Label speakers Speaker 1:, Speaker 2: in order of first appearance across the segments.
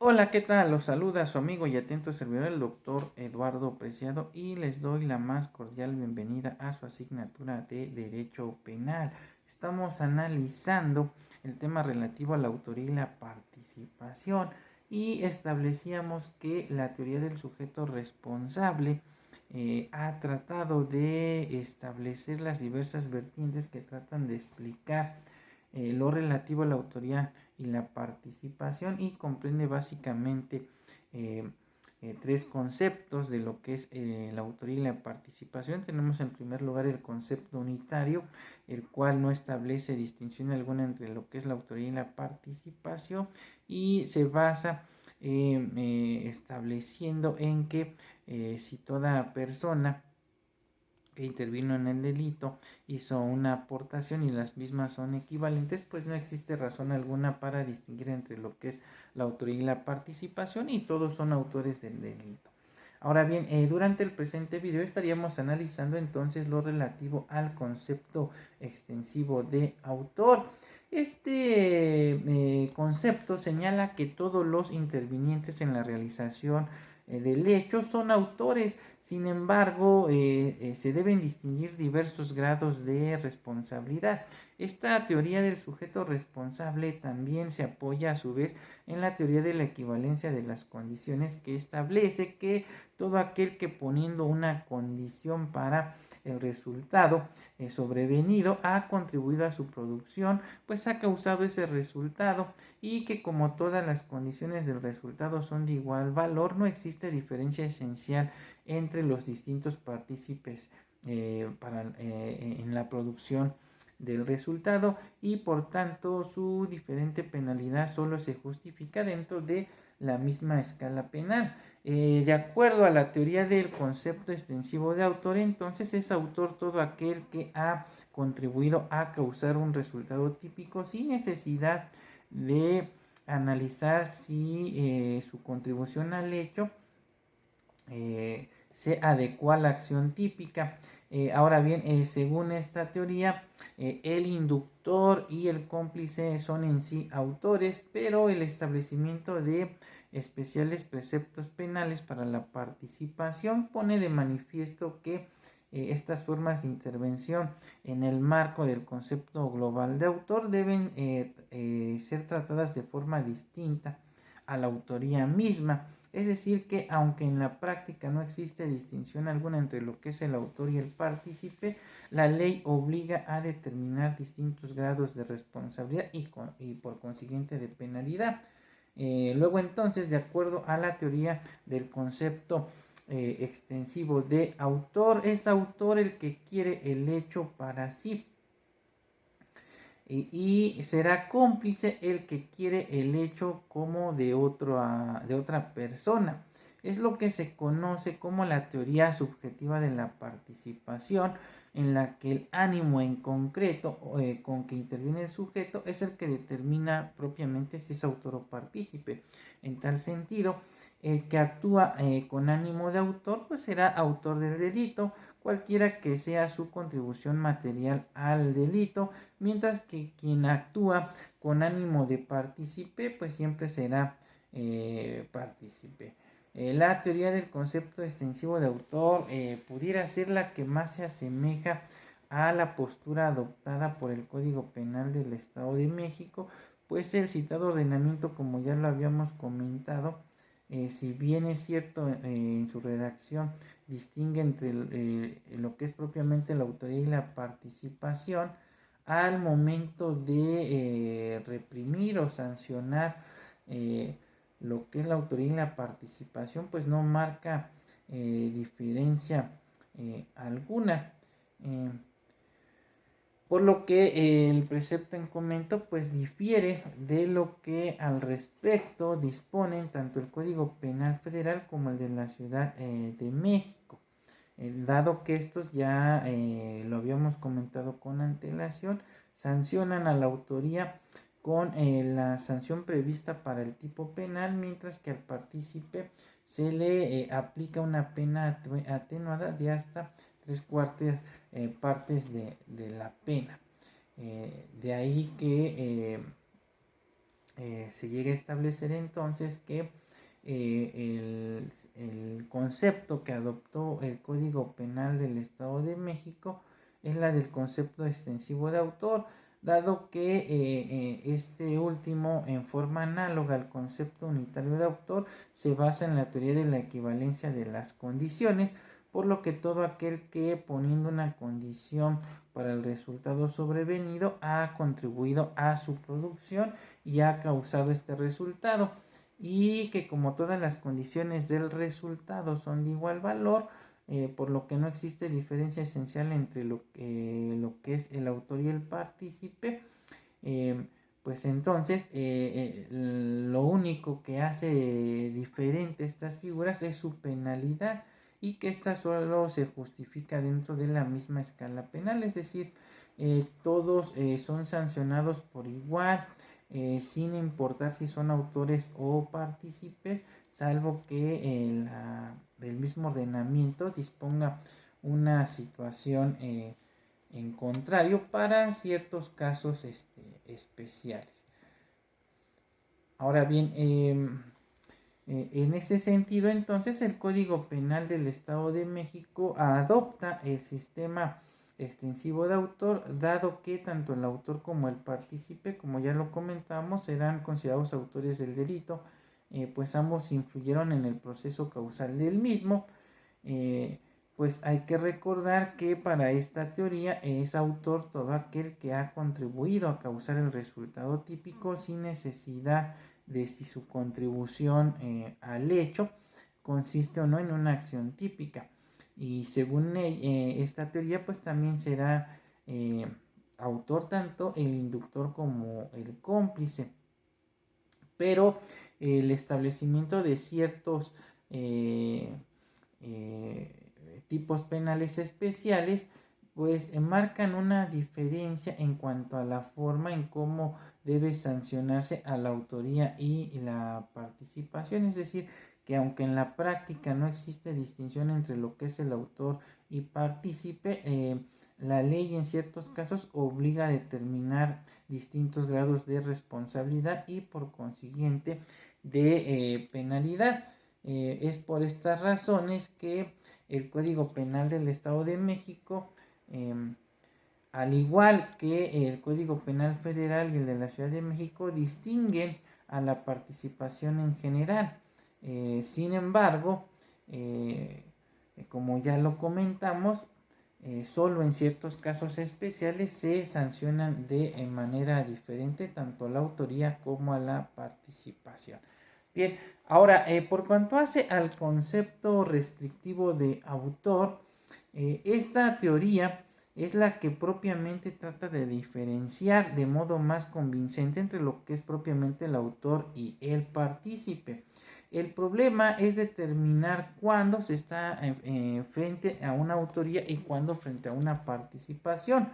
Speaker 1: Hola, ¿qué tal? Los saluda su amigo y atento servidor, el doctor Eduardo Preciado, y les doy la más cordial bienvenida a su asignatura de Derecho Penal. Estamos analizando el tema relativo a la autoría y la participación y establecíamos que la teoría del sujeto responsable ha tratado de establecer las diversas vertientes que tratan de explicar lo relativo a la autoría y la participación, y comprende básicamente eh, tres conceptos de lo que es la autoría y la participación. Tenemos en primer lugar el concepto unitario, el cual no establece distinción alguna entre lo que es la autoría y la participación, y se basa estableciendo en que si toda persona que intervino en el delito hizo una aportación y las mismas son equivalentes, pues no existe razón alguna para distinguir entre lo que es la autoría y la participación, y todos son autores del delito. Ahora bien, durante el presente video estaríamos analizando entonces lo relativo al concepto extensivo de autor. Este concepto señala que todos los intervinientes en la realización del hecho son autores. Sin embargo, se deben distinguir diversos grados de responsabilidad. Esta teoría del sujeto responsable también se apoya a su vez en la teoría de la equivalencia de las condiciones, que establece que todo aquel que, poniendo una condición para el resultado sobrevenido, ha contribuido a su producción, pues ha causado ese resultado, y que como todas las condiciones del resultado son de igual valor, no existe diferencia esencial entre los distintos partícipes en la producción del resultado, y por tanto su diferente penalidad solo se justifica dentro de la misma escala penal. De acuerdo a la teoría del concepto extensivo de autor, entonces es autor todo aquel que ha contribuido a causar un resultado típico sin necesidad de analizar si su contribución al hecho se adecua a la acción típica. Ahora bien, según esta teoría, el inductor y el cómplice son en sí autores, pero el establecimiento de especiales preceptos penales para la participación pone de manifiesto que estas formas de intervención en el marco del concepto global de autor deben ser tratadas de forma distinta a la autoría misma. Es decir, que aunque en la práctica no existe distinción alguna entre lo que es el autor y el partícipe, la ley obliga a determinar distintos grados de responsabilidad y por consiguiente de penalidad. Luego entonces, de acuerdo a la teoría del concepto extensivo de autor, es autor el que quiere el hecho para sí, y será cómplice el que quiere el hecho como de otra persona. Es lo que se conoce como la teoría subjetiva de la participación, en la que el ánimo en concreto con que interviene el sujeto es el que determina propiamente si es autor o partícipe. En tal sentido, el que actúa con ánimo de autor, pues será autor del delito, cualquiera que sea su contribución material al delito, mientras que quien actúa con ánimo de partícipe, pues siempre será partícipe. La teoría del concepto extensivo de autor pudiera ser la que más se asemeja a la postura adoptada por el Código Penal del Estado de México, pues el citado ordenamiento, como ya lo habíamos comentado, si bien es cierto en su redacción distingue entre lo que es propiamente la autoría y la participación, al momento de reprimir o sancionar eh, lo que es la autoría y la participación, pues no marca diferencia alguna. Eh, por lo que el precepto en comento pues difiere de lo que al respecto disponen tanto el Código Penal Federal como el de la Ciudad de México. Dado que estos ya lo habíamos comentado con antelación, sancionan a la autoría con la sanción prevista para el tipo penal, mientras que al partícipe se le aplica una pena atenuada de hasta tres cuartas partes de la pena. De ahí que se llega a establecer entonces que el concepto que adoptó el Código Penal del Estado de México es la del concepto extensivo de autor, dado que este último, en forma análoga al concepto unitario de autor, se basa en la teoría de la equivalencia de las condiciones, por lo que todo aquel que, poniendo una condición para el resultado sobrevenido, ha contribuido a su producción y ha causado este resultado, y que como todas las condiciones del resultado son de igual valor, por lo que no existe diferencia esencial entre lo que es el autor y el partícipe, eh, pues entonces lo único que hace diferente estas figuras es su penalidad, y que ésta solo se justifica dentro de la misma escala penal, es decir, todos son sancionados por igual, sin importar si son autores o partícipes, salvo que el mismo ordenamiento disponga una situación en contrario para ciertos casos especiales. Ahora bien, en ese sentido, entonces, el Código Penal del Estado de México adopta el sistema extensivo de autor, dado que tanto el autor como el partícipe, como ya lo comentamos, serán considerados autores del delito, pues ambos influyeron en el proceso causal del mismo. Pues hay que recordar que para esta teoría es autor todo aquel que ha contribuido a causar el resultado típico, sin necesidad de si su contribución al hecho consiste o no en una acción típica. Y según esta teoría, pues también será autor tanto el inductor como el cómplice. Pero el establecimiento de ciertos tipos penales especiales pues marcan una diferencia en cuanto a la forma en cómo debe sancionarse a la autoría y la participación, es decir, que aunque en la práctica no existe distinción entre lo que es el autor y partícipe, la ley en ciertos casos obliga a determinar distintos grados de responsabilidad y por consiguiente de penalidad. Es por estas razones que el Código Penal del Estado de México, al igual que el Código Penal Federal y el de la Ciudad de México, distinguen a la participación en general. Sin embargo, como ya lo comentamos, solo en ciertos casos especiales se sancionan de manera diferente tanto a la autoría como a la participación. Bien, ahora, por cuanto hace al concepto restrictivo de autor, esta teoría es la que propiamente trata de diferenciar de modo más convincente entre lo que es propiamente el autor y el partícipe. El problema es determinar cuándo se está frente a una autoría y cuándo frente a una participación.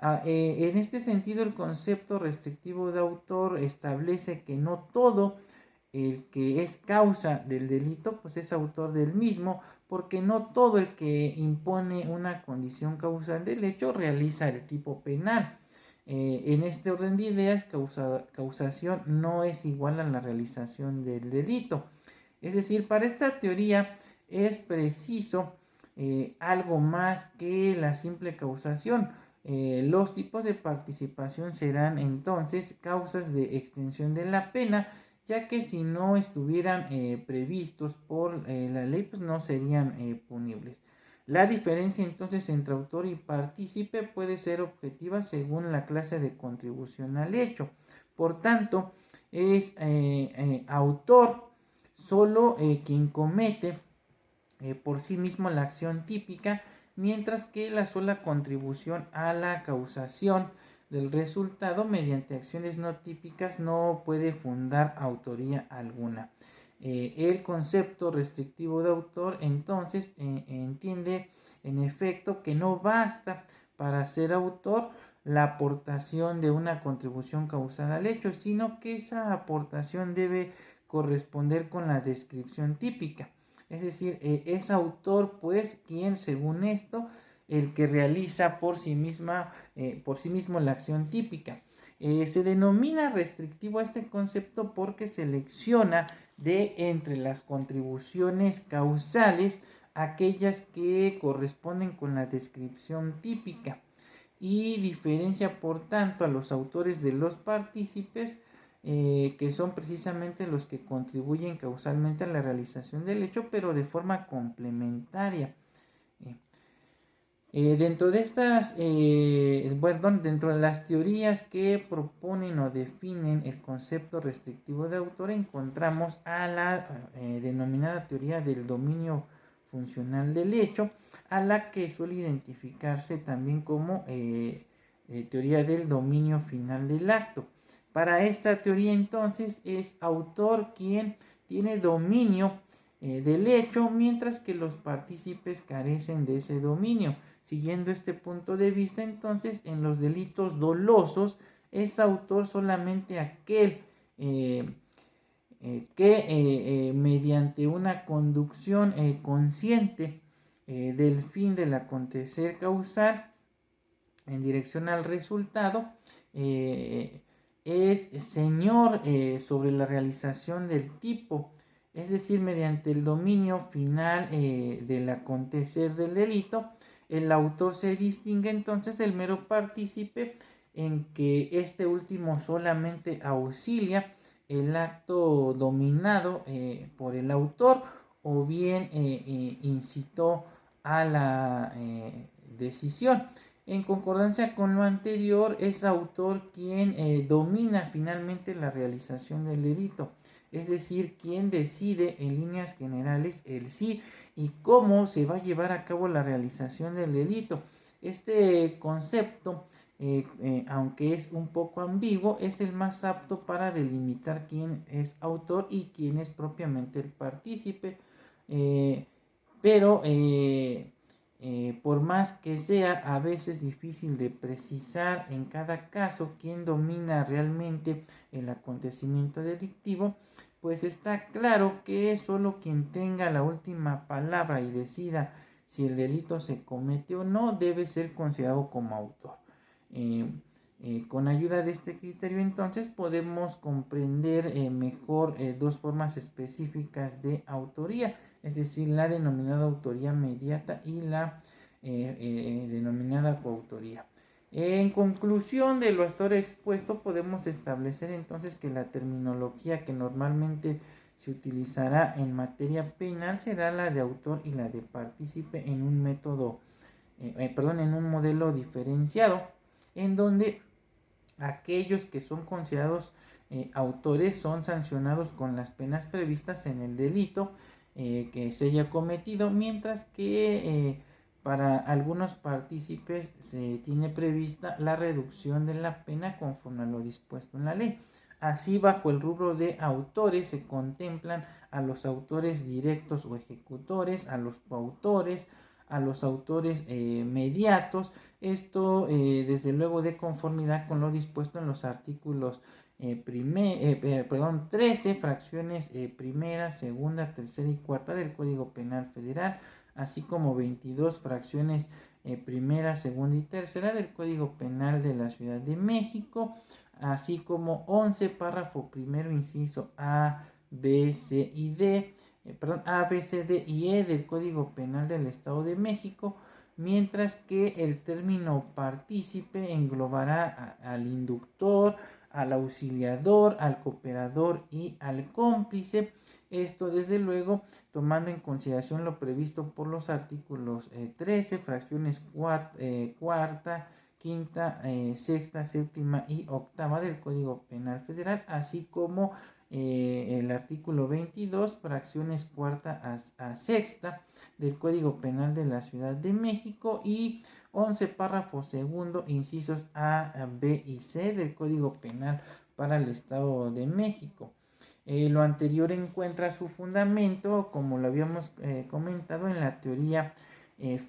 Speaker 1: En este sentido, el concepto restrictivo de autor establece que no todo el que es causa del delito pues es autor del mismo, porque no todo el que impone una condición causal del hecho realiza el tipo penal. En este orden de ideas, causación no es igual a la realización del delito. Es decir, para esta teoría es preciso algo más que la simple causación. Los tipos de participación serán entonces causas de extensión de la pena, ya que si no estuvieran previstos por la ley, pues no serían punibles. La diferencia entonces entre autor y partícipe puede ser objetiva según la clase de contribución al hecho. Por tanto, es autor solo quien comete por sí mismo la acción típica, mientras que la sola contribución a la causación del resultado mediante acciones no típicas no puede fundar autoría alguna. El concepto restrictivo de autor entonces entiende en efecto que no basta para ser autor la aportación de una contribución causal al hecho, sino que esa aportación debe corresponder con la descripción típica. Es decir, es autor pues quien según esto el que realiza por sí mismo la acción típica. Se denomina restrictivo a este concepto porque selecciona de entre las contribuciones causales aquellas que corresponden con la descripción típica y diferencia por tanto a los autores de los partícipes, que son precisamente los que contribuyen causalmente a la realización del hecho, pero de forma complementaria. Dentro de estas, dentro de las teorías que proponen o definen el concepto restrictivo de autor, encontramos a la denominada teoría del dominio funcional del hecho, a la que suele identificarse también como teoría del dominio final del acto. Para esta teoría entonces es autor quien tiene dominio del hecho, mientras que los partícipes carecen de ese dominio. Siguiendo este punto de vista, entonces, en los delitos dolosos es autor solamente aquel que mediante una conducción consciente del fin del acontecer causal en dirección al resultado, es señor sobre la realización del tipo, es decir, mediante el dominio final del acontecer del delito, el autor se distingue entonces del mero partícipe en que este último solamente auxilia el acto dominado por el autor o bien incitó a la decisión. En concordancia con lo anterior, es autor quien domina finalmente la realización del delito, es decir, quien decide en líneas generales el sí y cómo se va a llevar a cabo la realización del delito. Este concepto, aunque es un poco ambiguo, es el más apto para delimitar quién es autor y quién es propiamente el partícipe, pero por más que sea a veces difícil de precisar en cada caso quién domina realmente el acontecimiento delictivo, pues está claro que solo quien tenga la última palabra y decida si el delito se comete o no debe ser considerado como autor. Eh, con ayuda de este criterio entonces podemos comprender mejor dos formas específicas de autoría, es decir, la denominada autoría mediata y la denominada coautoría. En conclusión de lo hasta ahora expuesto, podemos establecer entonces que la terminología que normalmente se utilizará en materia penal será la de autor y la de partícipe en un método, en un modelo diferenciado, en donde aquellos que son considerados autores son sancionados con las penas previstas en el delito que se haya cometido, mientras que para algunos partícipes se tiene prevista la reducción de la pena conforme a lo dispuesto en la ley. Así, bajo el rubro de autores se contemplan a los autores directos o ejecutores, a los coautores, a los autores mediatos, esto desde luego de conformidad con lo dispuesto en los artículos 13, fracciones primera, segunda, tercera y cuarta del Código Penal Federal, así como 22 fracciones primera, segunda y tercera del Código Penal de la Ciudad de México, así como 11 párrafo primero inciso A, B, C y D, A, B, C, D y E del Código Penal del Estado de México, mientras que el término partícipe englobará al inductor, al auxiliador, al cooperador y al cómplice. Esto desde luego tomando en consideración lo previsto por los artículos 13, fracciones cuarta, quinta, sexta, séptima y octava del Código Penal Federal, así como el artículo 22, fracciones cuarta a sexta del Código Penal de la Ciudad de México y 11 párrafos segundo, incisos A, B y C del Código Penal para el Estado de México. Lo anterior encuentra su fundamento, como lo habíamos comentado, en la teoría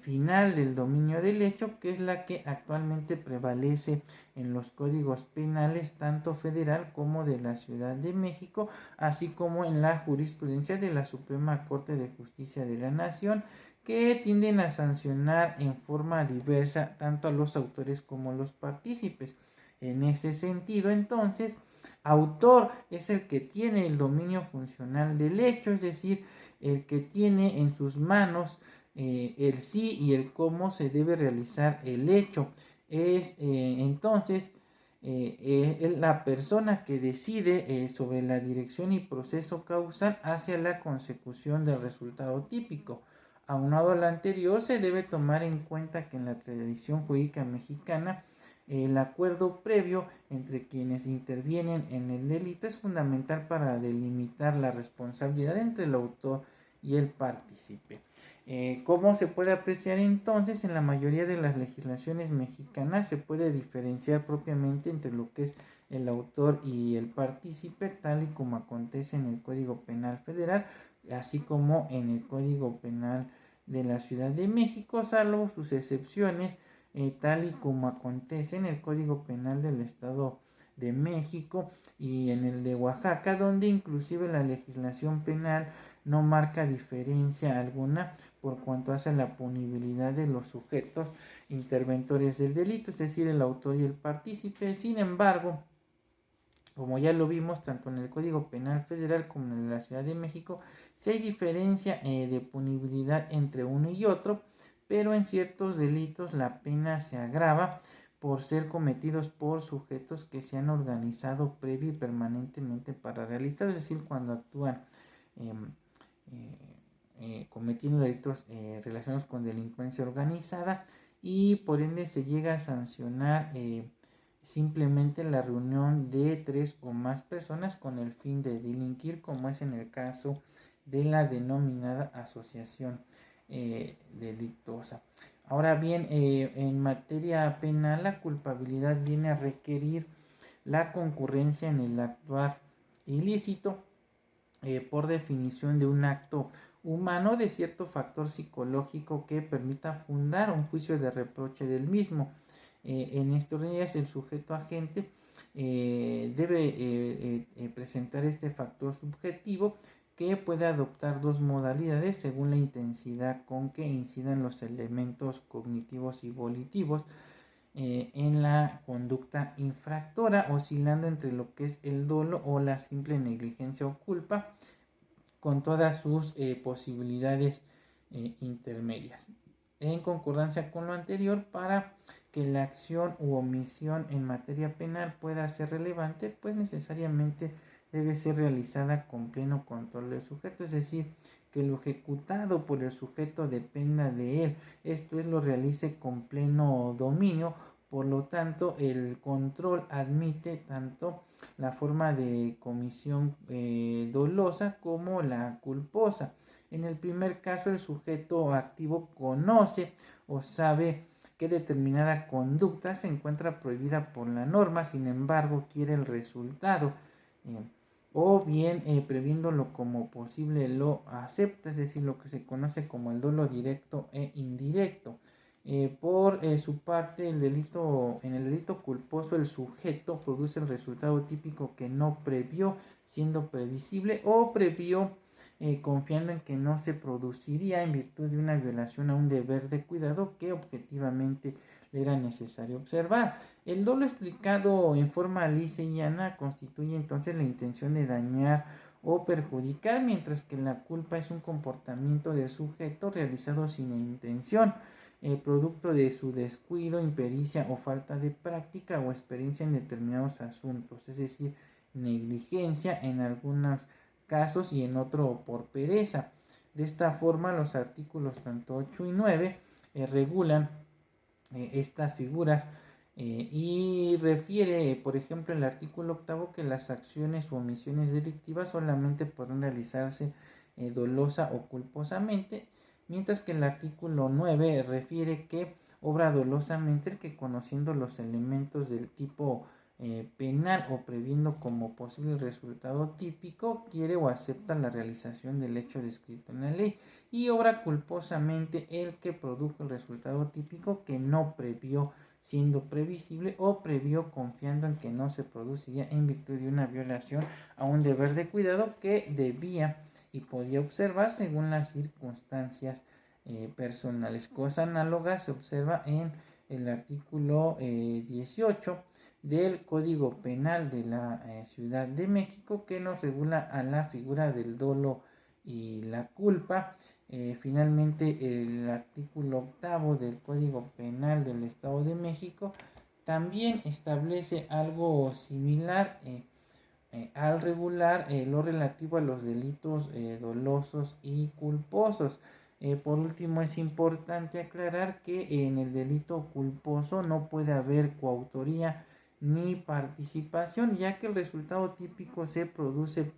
Speaker 1: final del dominio del hecho, que es la que actualmente prevalece en los códigos penales tanto federal como de la Ciudad de México, así como en la jurisprudencia de la Suprema Corte de Justicia de la Nación, que tienden a sancionar en forma diversa tanto a los autores como a los partícipes. En ese sentido, entonces, autor es el que tiene el dominio funcional del hecho, es decir, el que tiene en sus manos el sí y el cómo se debe realizar el hecho. Es entonces la persona que decide sobre la dirección y proceso causal hacia la consecución del resultado típico. Aunado a lo anterior, se debe tomar en cuenta que en la tradición jurídica mexicana el acuerdo previo entre quienes intervienen en el delito es fundamental para delimitar la responsabilidad entre el autor y el partícipe. ¿Cómo se puede apreciar entonces? En la mayoría de las legislaciones mexicanas se puede diferenciar propiamente entre lo que es el autor y el partícipe, tal y como acontece en el Código Penal Federal, así como en el Código Penal de la Ciudad de México, salvo sus excepciones, tal y como acontece en el Código Penal del Estado de México y en el de Oaxaca, donde inclusive la legislación penal no marca diferencia alguna por cuanto hace la punibilidad de los sujetos interventores del delito, es decir, el autor y el partícipe. Sin embargo, como ya lo vimos tanto en el Código Penal Federal como en la Ciudad de México, sí hay diferencia de punibilidad entre uno y otro, pero en ciertos delitos la pena se agrava por ser cometidos por sujetos que se han organizado previo y permanentemente para realizar, es decir, cuando actúan eh, cometiendo delitos relacionados con delincuencia organizada, y por ende se llega a sancionar simplemente la reunión de 3 o más personas con el fin de delinquir, como es en el caso de la denominada asociación delictuosa. Ahora bien, en materia penal, la culpabilidad viene a requerir la concurrencia en el actuar ilícito, por definición de un acto humano, de cierto factor psicológico que permita fundar un juicio de reproche del mismo. En estos días el sujeto agente debe presentar este factor subjetivo, que puede adoptar dos modalidades según la intensidad con que incidan los elementos cognitivos y volitivos en la conducta infractora, oscilando entre lo que es el dolo o la simple negligencia o culpa, con todas sus posibilidades intermedias. En concordancia con lo anterior, para que la acción u omisión en materia penal pueda ser relevante, pues necesariamente debe ser realizada con pleno control del sujeto, es decir, que lo ejecutado por el sujeto dependa de él, esto es, lo realice con pleno dominio. Por lo tanto, el control admite tanto la forma de comisión dolosa como la culposa. En el primer caso, el sujeto activo conoce o sabe que determinada conducta se encuentra prohibida por la norma, sin embargo quiere el resultado, o bien previéndolo como posible lo acepta, es decir, lo que se conoce como el dolo directo e indirecto. Por su parte, en el delito culposo, el sujeto produce el resultado típico que no previó, siendo previsible, o previó confiando en que no se produciría en virtud de una violación a un deber de cuidado que objetivamente le era necesario observar. El dolo explicado en forma lisa y llana constituye entonces la intención de dañar o perjudicar, mientras que la culpa es un comportamiento del sujeto realizado sin intención, producto de su descuido, impericia o falta de práctica o experiencia en determinados asuntos, es decir, negligencia en algunos casos y en otro por pereza. De esta forma, los artículos tanto 8 y 9 regulan estas figuras y refiere, por ejemplo, el artículo 8 que las acciones o omisiones delictivas solamente podrán realizarse dolosa o culposamente, mientras que el artículo 9 refiere que obra dolosamente el que, conociendo los elementos del tipo penal o previendo como posible resultado típico, quiere o acepta la realización del hecho descrito en la ley, y obra culposamente el que produjo el resultado típico que no previó, siendo previsible, o previó confiando en que no se produciría en virtud de una violación a un deber de cuidado que debía y podía observar según las circunstancias personales. Cosa análoga se observa en el artículo 18 del Código Penal de la Ciudad de México, que nos regula a la figura del dolo y la culpa. Finalmente, el artículo 8 del Código Penal del Estado de México también establece algo similar al regular lo relativo a los delitos dolosos y culposos. Por último, es importante aclarar que en el delito culposo no puede haber coautoría ni participación, ya que el resultado típico se produce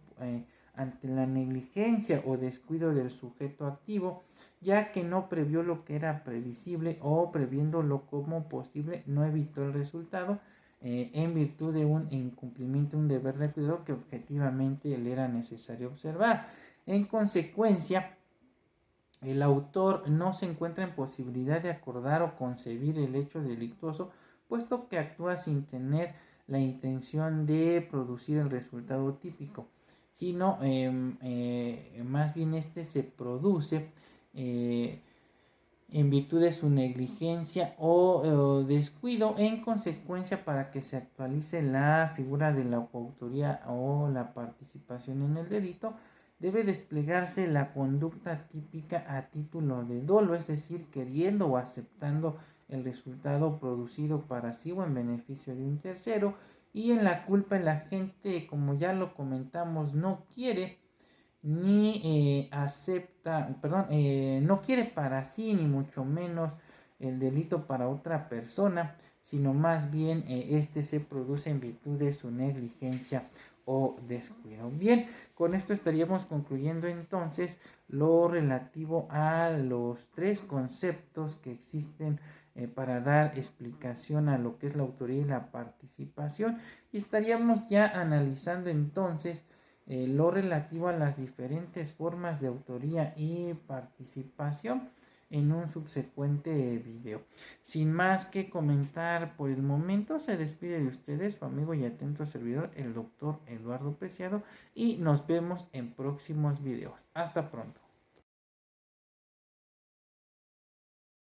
Speaker 1: ante la negligencia o descuido del sujeto activo, ya que no previó lo que era previsible o previéndolo como posible no evitó el resultado en virtud de un incumplimiento, un deber de cuidado que objetivamente le era necesario observar. En consecuencia, el autor no se encuentra en posibilidad de acordar o concebir el hecho delictuoso, puesto que actúa sin tener la intención de producir el resultado típico, sino más bien este se produce en virtud de su negligencia o descuido, en consecuencia para que se actualice la figura de la coautoría o la participación en el delito, debe desplegarse la conducta típica a título de dolo, es decir, queriendo o aceptando el resultado producido para sí o en beneficio de un tercero. Y en la culpa la gente, como ya lo comentamos, no quiere ni acepta, perdón, no quiere para sí ni mucho menos el delito para otra persona, sino más bien este se produce en virtud de su negligencia o descuido. Bien, con esto estaríamos concluyendo entonces lo relativo a los tres conceptos que existen para dar explicación a lo que es la autoría y la participación, y estaríamos ya analizando entonces lo relativo a las diferentes formas de autoría y participación en un subsecuente video. Sin más que comentar por el momento, se despide de ustedes su amigo y atento servidor, el doctor Eduardo Preciado, y nos vemos en próximos videos. Hasta pronto.